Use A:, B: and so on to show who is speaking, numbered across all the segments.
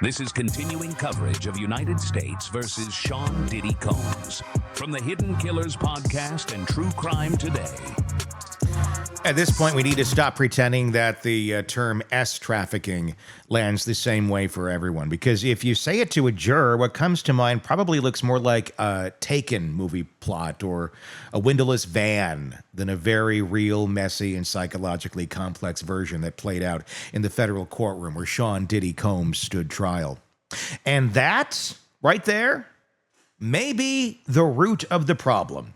A: This is continuing coverage of United States versus Sean Diddy Combs from the Hidden Killers podcast and True Crime Today.
B: At this point, we need to stop pretending that the term S-trafficking lands the same way for everyone. Because if you say it to a juror, what comes to mind probably looks more like a Taken movie plot or a windowless van than a very real, messy, and psychologically complex version that played out in the federal courtroom where Sean Diddy Combs stood trial. And that, right there, may be the root of the problem.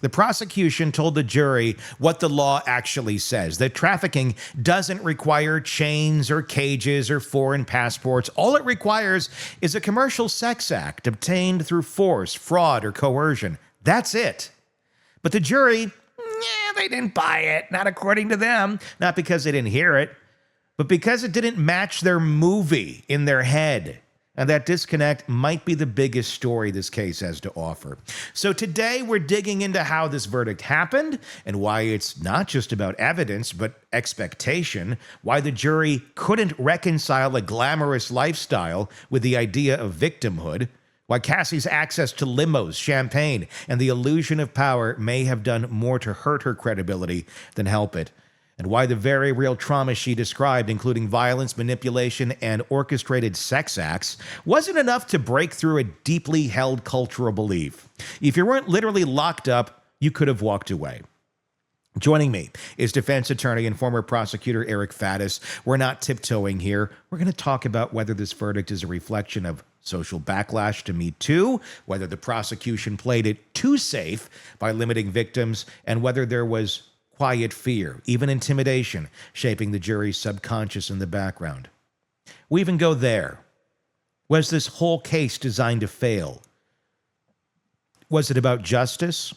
B: The prosecution told the jury what the law actually says, that trafficking doesn't require chains or cages or foreign passports. All it requires is a commercial sex act obtained through force, fraud, or coercion. That's it. But the jury, they didn't buy it, not according to them. Not because they didn't hear it, but because it didn't match their movie in their head. And that disconnect might be the biggest story this case has to offer. So today we're digging into how this verdict happened and why it's not just about evidence, but expectation, why the jury couldn't reconcile a glamorous lifestyle with the idea of victimhood, why Cassie's access to limos, champagne, and the illusion of power may have done more to hurt her credibility than help it, and why the very real trauma she described, including violence, manipulation, and orchestrated sex acts, wasn't enough to break through a deeply held cultural belief. If you weren't literally locked up, you could have walked away. Joining me is defense attorney and former prosecutor Eric Faddis. We're not tiptoeing here. We're going to talk about whether this verdict is a reflection of social backlash to Me Too, whether the prosecution played it too safe by limiting victims, and whether there was quiet fear, even intimidation, shaping the jury's subconscious in the background. We even go there. Was this whole case designed to fail? Was it about justice?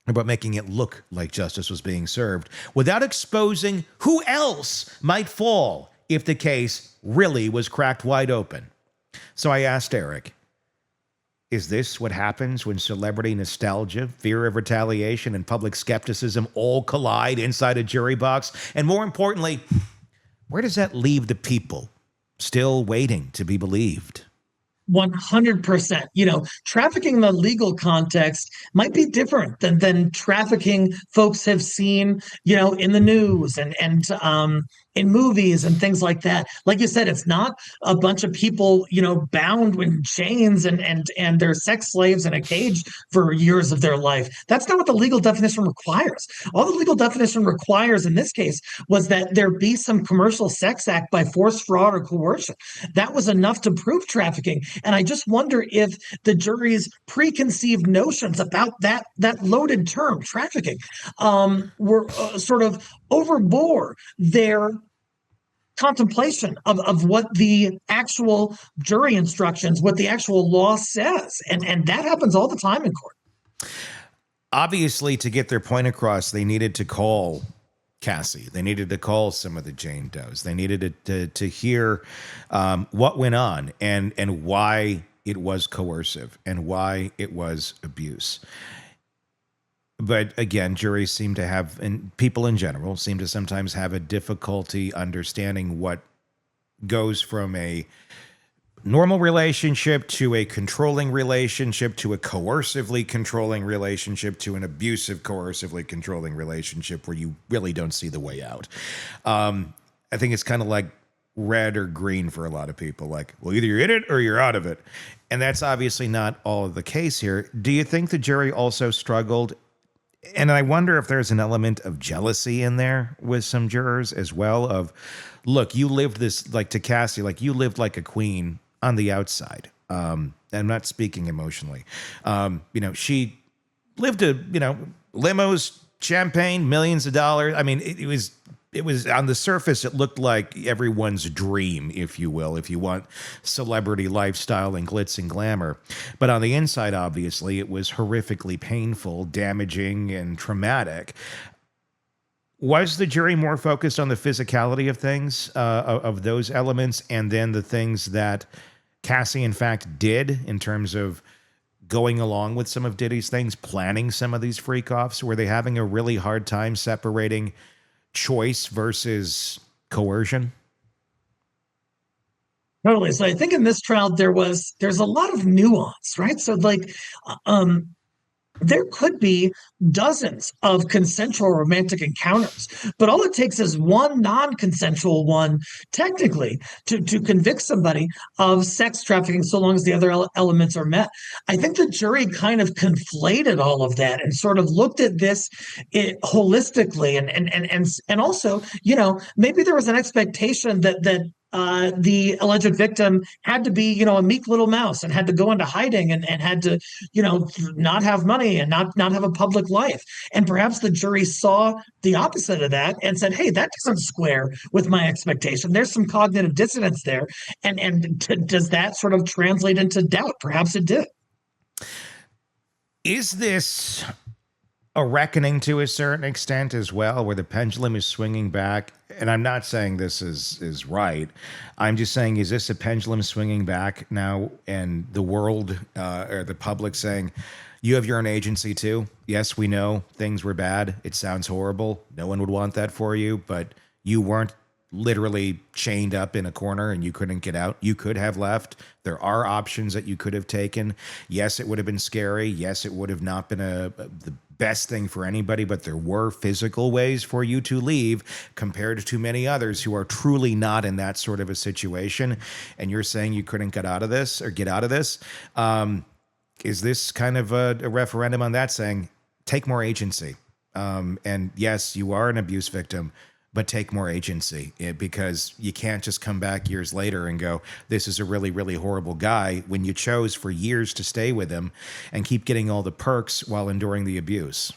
B: Or about making it look like justice was being served without exposing who else might fall if the case really was cracked wide open? So I asked Eric, is this what happens when celebrity nostalgia, fear of retaliation, and public skepticism all collide inside a jury box? And more importantly, where does that leave the people still waiting to be believed?
C: 100%. Trafficking in the legal context might be different than trafficking folks have seen, in the news and in movies and things like that. Like you said, it's not a bunch of people, bound with chains and they're sex slaves in a cage for years of their life. That's not what the legal definition requires. All the legal definition requires in this case was that there be some commercial sex act by force, fraud, or coercion. That was enough to prove trafficking. And I just wonder if the jury's preconceived notions about that loaded term, trafficking, were sort of overbore their contemplation of what the actual jury instructions, what the actual law says. And that happens all the time in court.
B: Obviously, to get their point across, they needed to call Cassie. They needed to call some of the Jane Does. They needed to hear what went on and why it was coercive and why it was abuse. But again, juries seem to have, and people in general seem to sometimes have a difficulty understanding what goes from a normal relationship to a controlling relationship to a coercively controlling relationship to an abusive, coercively controlling relationship where you really don't see the way out. I think it's kind of like red or green for a lot of people. Like, well, either you're in it or you're out of it. And that's obviously not all of the case here. Do you think the jury also struggled? And I wonder if there's an element of jealousy in there with some jurors as well of, look, you lived this, like to Cassie, like you lived like a queen on the outside. I'm not speaking emotionally. She lived limos, champagne, millions of dollars. I mean, it was on the surface, it looked like everyone's dream, if you will, if you want celebrity lifestyle and glitz and glamour. But on the inside, obviously, it was horrifically painful, damaging, and traumatic. Was the jury more focused on the physicality of things, of those elements, and then the things that Cassie, in fact, did in terms of going along with some of Diddy's things, planning some of these freak-offs? Were they having a really hard time separating choice versus coercion?
C: Totally. So I think in this trial there's a lot of nuance, right? So like um there could be dozens of consensual romantic encounters, but all it takes is one non-consensual one, technically, to convict somebody of sex trafficking, so long as the other elements are met. I think the jury kind of conflated all of that and sort of looked at this holistically, and also, maybe there was an expectation that the alleged victim had to be, a meek little mouse and had to go into hiding and had to, not have money and not have a public life. And perhaps the jury saw the opposite of that and said, hey, that doesn't square with my expectation. There's some cognitive dissonance there. Does that sort of translate into doubt? Perhaps it did.
B: Is this a reckoning to a certain extent as well, where the pendulum is swinging back? And I'm not saying this is right. I'm just saying, is this a pendulum swinging back now, and the world or the public saying, you have your own agency too? Yes, we know things were bad. It sounds horrible. No one would want that for you, but you weren't literally chained up in a corner and you couldn't get out. You could have left. There are options that you could have taken. Yes, it would have been scary. Yes, it would have not been the best thing for anybody, but there were physical ways for you to leave compared to many others who are truly not in that sort of a situation. And you're saying you couldn't get out of this. Is this kind of a referendum on that, saying take more agency? And yes, you are an abuse victim, but take more agency, because you can't just come back years later and go, this is a really, really horrible guy, when you chose for years to stay with him and keep getting all the perks while enduring the abuse.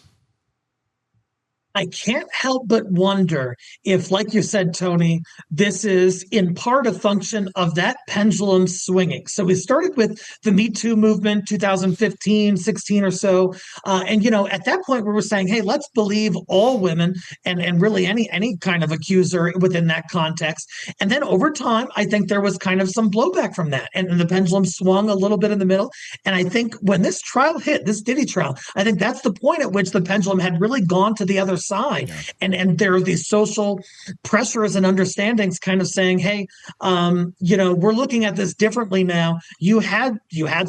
C: I can't help but wonder if, like you said, Tony, this is in part a function of that pendulum swinging. So we started with the Me Too movement, 2015, 16 or so. And, at that point, we were saying, hey, let's believe all women and really any kind of accuser within that context. And then over time, I think there was kind of some blowback from that. And the pendulum swung a little bit in the middle. And I think when this trial hit, this Diddy trial, I think that's the point at which the pendulum had really gone to the other side. Yeah. And there are these social pressures and understandings kind of saying, hey, we're looking at this differently now. You had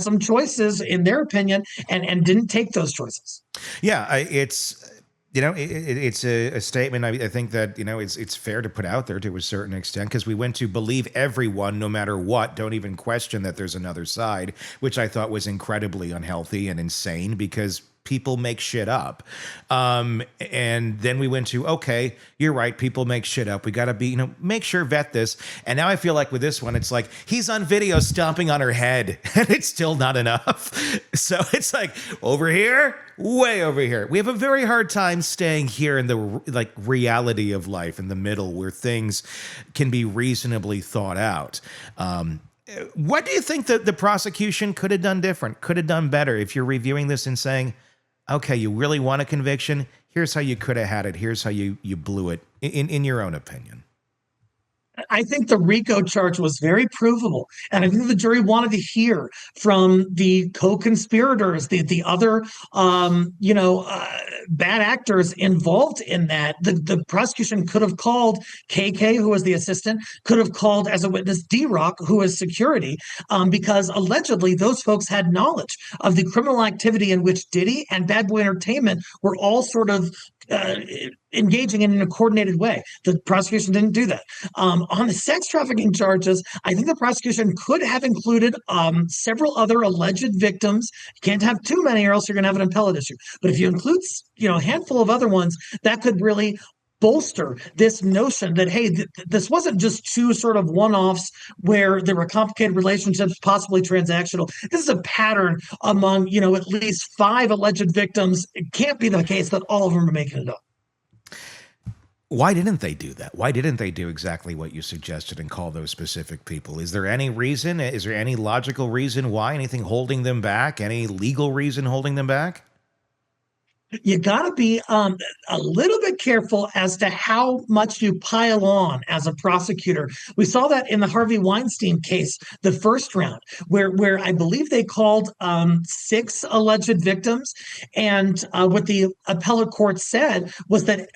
C: some choices, in their opinion, and didn't take those choices.
B: Yeah, it's a statement. I think that, it's fair to put out there to a certain extent, because we went to believe everyone no matter what. Don't even question that there's another side, which I thought was incredibly unhealthy and insane, because people make shit up. And then we went to, okay, you're right, people make shit up. We got to be, make sure, vet this. And now I feel like with this one, it's like he's on video stomping on her head and it's still not enough. So it's like over here, way over here. We have a very hard time staying here in the reality of life, in the middle, where things can be reasonably thought out. What do you think that the prosecution could have done different, could have done better, if you're reviewing this and saying, okay, you really want a conviction? Here's how you could have had it. Here's how you blew it, in your own opinion.
C: I think the RICO charge was very provable. And I think the jury wanted to hear from the co-conspirators, the other, bad actors involved in that. The prosecution could have called KK, who was the assistant, could have called as a witness D-Rock, who was security, because allegedly those folks had knowledge of the criminal activity in which Diddy and Bad Boy Entertainment were all sort of engaging in a coordinated way. The prosecution didn't do that. On the sex trafficking charges, I think the prosecution could have included several other alleged victims. You can't have too many, or else you're going to have an appellate issue. But if you include, a handful of other ones, that could really bolster this notion that, hey, this wasn't just two sort of one-offs where there were complicated relationships, possibly transactional. This is a pattern among, at least 5 alleged victims. It can't be the case that all of them are making it up.
B: Why didn't they do that? Why didn't they do exactly what you suggested and call those specific people? Is there any reason? Is there any logical reason why? Anything holding them back? Any legal reason holding them back?
C: You got to be a little bit careful as to how much you pile on as a prosecutor. We saw that in the Harvey Weinstein case, the first round, where I believe they called 6 alleged victims. And what the appellate court said was that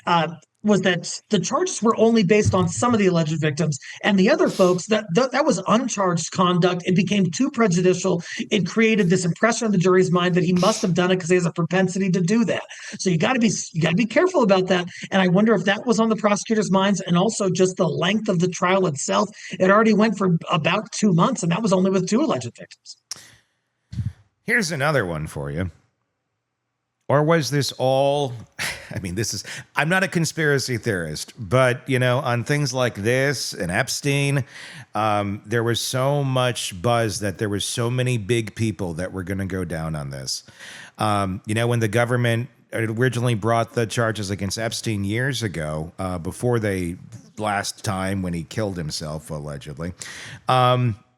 C: was that the charges were only based on some of the alleged victims, and the other folks that was uncharged conduct. It became too prejudicial. It created this impression on the jury's mind that he must have done it because he has a propensity to do that. So you got to be careful about that. And I wonder if that was on the prosecutor's minds, and also just the length of the trial itself. It already went for about 2 months, and that was only with 2 alleged victims.
B: Here's another one for you. Or was this all, I mean, I'm not a conspiracy theorist, but, on things like this and Epstein, there was so much buzz that there were so many big people that were going to go down on this. When the government originally brought the charges against Epstein years ago, before last time when he killed himself, allegedly,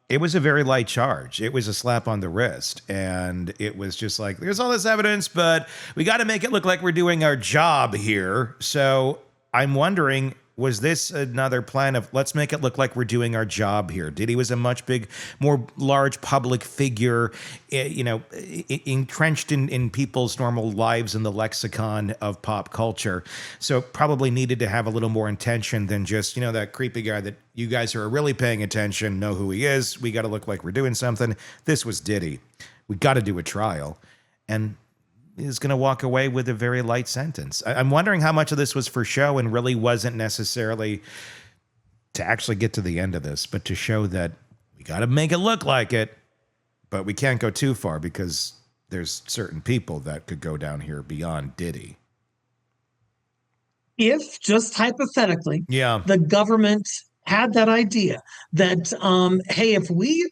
B: it was a very light charge. It was a slap on the wrist. And it was just like, there's all this evidence, but we got to make it look like we're doing our job here. So I'm wondering, was this another plan of let's make it look like we're doing our job here? Diddy was a much more large public figure, entrenched in people's normal lives in the lexicon of pop culture. So probably needed to have a little more intention than just, that creepy guy that you guys who are really paying attention know who he is. We got to look like we're doing something. This was Diddy. We got to do a trial. And is going to walk away with a very light sentence. I'm wondering how much of this was for show and really wasn't necessarily to actually get to the end of this, but to show that we got to make it look like it, but we can't go too far because there's certain people that could go down here beyond Diddy.
C: If, just hypothetically,
B: the
C: government had that idea that, hey, if we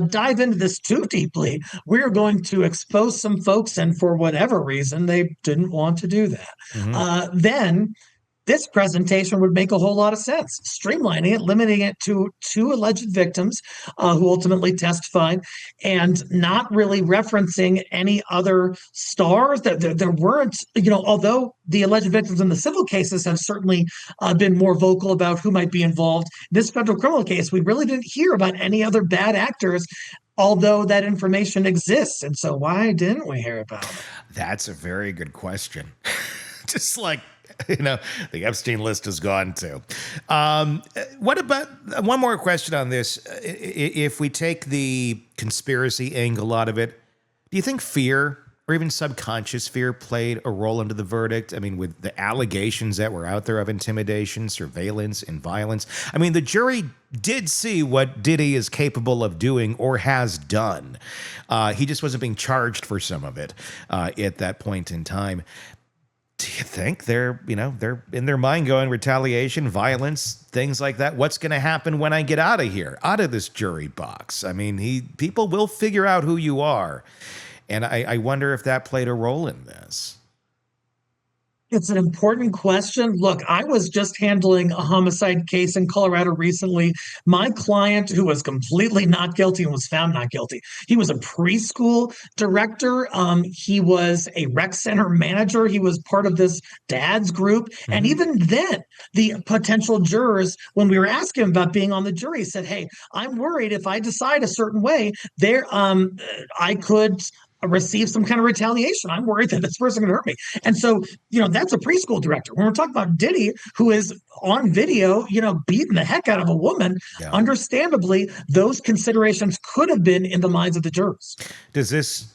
C: dive into this too deeply, we're going to expose some folks, and for whatever reason, they didn't want to do that. Then this presentation would make a whole lot of sense. Streamlining it, limiting it to 2 alleged victims who ultimately testified, and not really referencing any other stars. There weren't, although the alleged victims in the civil cases have certainly been more vocal about who might be involved. This federal criminal case, we really didn't hear about any other bad actors, although that information exists. And so why didn't we hear about it?
B: That's a very good question. Just like, the Epstein list is gone too. What about one more question on this? If we take the conspiracy angle out of it, do you think fear or even subconscious fear played a role into the verdict? I mean, with the allegations that were out there of intimidation, surveillance, and violence. I mean, the jury did see what Diddy is capable of doing or has done. He just wasn't being charged for some of it at that point in time. Do you think they're in their mind going retaliation, violence, things like that? What's going to happen when I get out of here, out of this jury box? I mean, people will figure out who you are. And I wonder if that played a role in this.
C: It's an important question. Look, I was just handling a homicide case in Colorado recently. My client, who was completely not guilty and was found not guilty, he was a preschool director. He was a rec center manager. He was part of this dad's group. Mm-hmm. And even then, the potential jurors, when we were asking him about being on the jury, said, hey, I'm worried if I decide a certain way, I could receive some kind of retaliation. I'm worried that this person can hurt me. And so, that's a preschool director. When we're talking about Diddy, who is on video, beating the heck out of a woman, understandably, those considerations could have been in the minds of the jurors.
B: Does this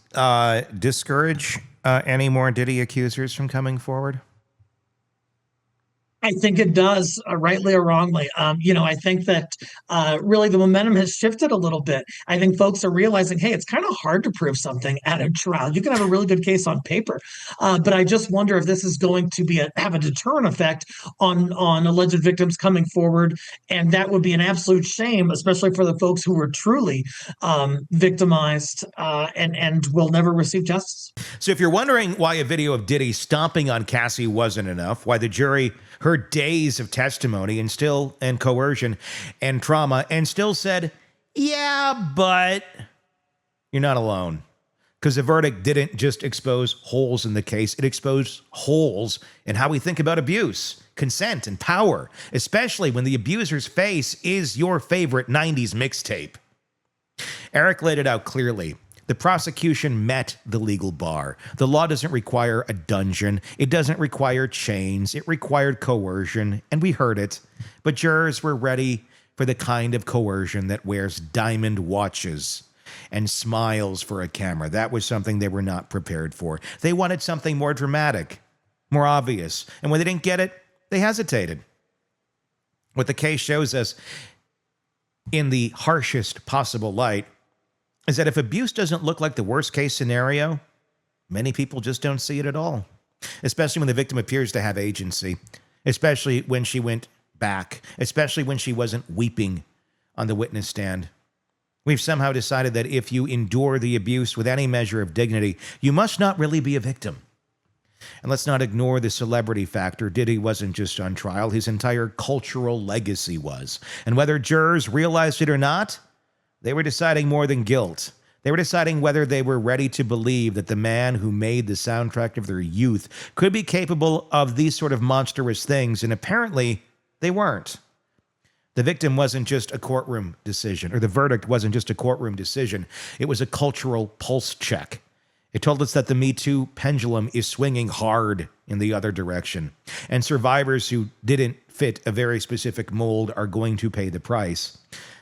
B: discourage any more Diddy accusers from coming forward?
C: I think it does, rightly or wrongly. I think that really the momentum has shifted a little bit. I think folks are realizing, hey, it's kind of hard to prove something at a trial. You can have a really good case on paper, but I just wonder if this is going to have a deterrent effect on alleged victims coming forward, and that would be an absolute shame, especially for the folks who were truly victimized and will never receive justice.
B: So if you're wondering why a video of Diddy stomping on Cassie wasn't enough, why the jury heard days of testimony and coercion and trauma and still said, yeah, but you're not alone. Because the verdict didn't just expose holes in the case. It exposed holes in how we think about abuse, consent, and power, especially when the abuser's face is your favorite 90s mixtape. Eric laid it out clearly. The prosecution met the legal bar. The law doesn't require a dungeon. It doesn't require chains. It required coercion, and we heard it. But jurors were ready for the kind of coercion that wears diamond watches and smiles for a camera. That was something they were not prepared for. They wanted something more dramatic, more obvious. And when they didn't get it, they hesitated. What the case shows us in the harshest possible light is that if abuse doesn't look like the worst case scenario, many people just don't see it at all, especially when the victim appears to have agency, especially when she went back, especially when she wasn't weeping on the witness stand. We've somehow decided that if you endure the abuse with any measure of dignity, you must not really be a victim. And let's not ignore the celebrity factor. Diddy wasn't just on trial. His entire cultural legacy was. And whether jurors realized it or not, they were deciding more than guilt. They were deciding whether they were ready to believe that the man who made the soundtrack of their youth could be capable of these sort of monstrous things, and apparently they weren't. The victim wasn't just a courtroom decision, or the verdict wasn't just a courtroom decision. It was a cultural pulse check. It told us that the Me Too pendulum is swinging hard in the other direction, and survivors who didn't fit a very specific mold are going to pay the price.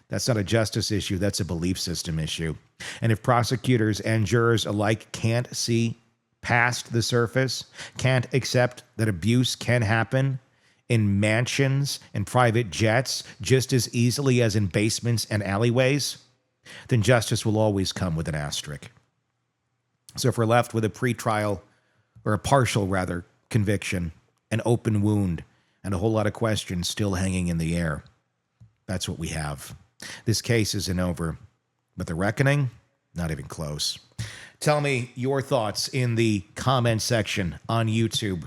B: That's not a justice issue, that's a belief system issue. And if prosecutors and jurors alike can't see past the surface, can't accept that abuse can happen in mansions and private jets just as easily as in basements and alleyways, then justice will always come with an asterisk. So if we're left with a pretrial, or a partial rather, conviction, an open wound, and a whole lot of questions still hanging in the air, that's what we have. This case isn't over, but the reckoning, not even close. Tell me your thoughts in the comment section on YouTube.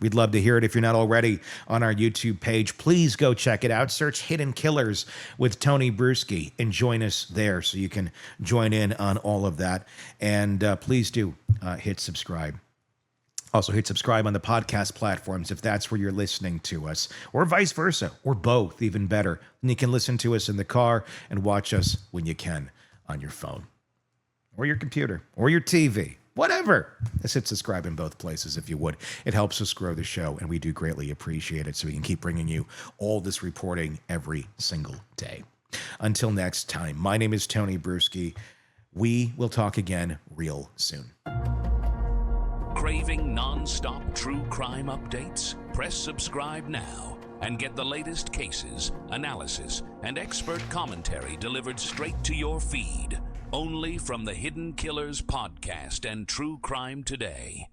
B: We'd love to hear it. If you're not already on our YouTube page, please go check it out. Search Hidden Killers with Tony Bruschi and join us there so you can join in on all of that. And please do hit subscribe. Also, hit subscribe on the podcast platforms if that's where you're listening to us, or vice versa, or both, even better. And you can listen to us in the car and watch us when you can on your phone, or your computer, or your TV, whatever. Just hit subscribe in both places if you would. It helps us grow the show, and we do greatly appreciate it, so we can keep bringing you all this reporting every single day. Until next time, my name is Tony Bruschi. We will talk again real soon.
A: Craving non-stop true crime updates? Press subscribe now and get the latest cases, analysis, and expert commentary delivered straight to your feed. Only from the Hidden Killers podcast and True Crime Today.